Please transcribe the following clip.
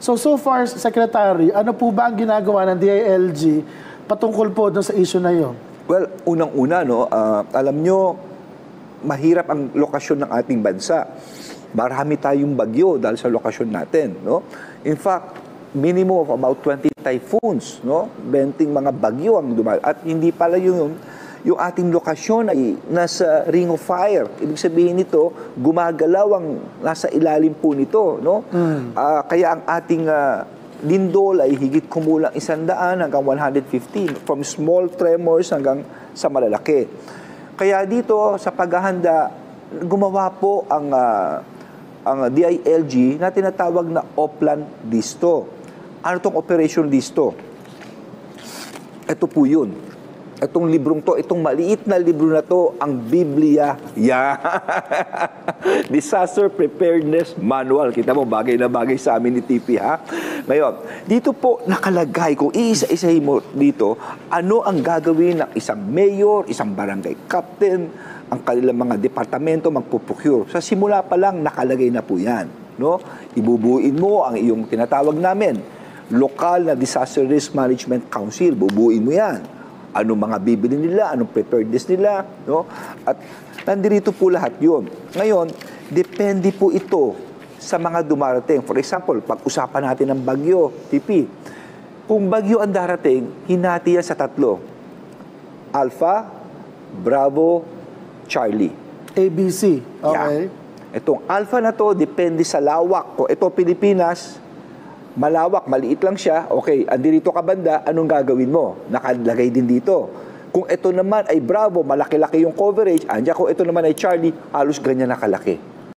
So far, Secretary, ano po ba ang ginagawa ng DILG patungkol po doon sa issue na yun? Well, unang-una, no, alam nyo, mahirap ang lokasyon ng ating bansa. Marami tayong bagyo dahil sa lokasyon natin. No? In fact, minimum of about 20 typhoons, no? 20 mga bagyo ang dumal. At hindi pala yung ating lokasyon ay nasa ring of fire. Ibig sabihin nito, gumagalaw ang nasa ilalim po nito. No? Kaya ang ating lindol ay higit kumulang 100 hanggang 150, from small tremors hanggang sa malalaki. Kaya dito sa paghahanda, gumawa po ang DILG na tinatawag na Oplan Disto. Ano itong Operation Disto? Ito po yun. Itong librong to, itong maliit na libro na to, ang Biblia. Yeah. Disaster Preparedness Manual. Kita mo, bagay na bagay sa amin ni TP, ha? Ngayon, dito po nakalagay, kung iisa-isahin mo dito, ano ang gagawin ng isang mayor, isang barangay captain, ang kanilang mga departamento magpuprocure. Sa simula pa lang, nakalagay na po yan. No? Ibubuin mo ang iyong tinatawag namin, Lokal na Disaster Risk Management Council. Bubuin mo yan. Anong mga bibili nila, anong preparedness nila, no? At nandito po lahat yun. Ngayon, depende po ito sa mga dumarating. For example, pag-usapan natin ng bagyo, TP. Kung bagyo ang darating, hinati yan sa 3. Alpha, Bravo, Charlie. ABC. Okay. Yeah. Itong Alpha na to, depende sa lawak. Kung ito Pilipinas, malawak, maliit lang siya, okay, andirito ka banda, anong gagawin mo? Nakalagay din dito. Kung ito naman ay Bravo, malaki-laki yung coverage, andyan kung ito naman ay Charlie, halos ganyan nakalaki.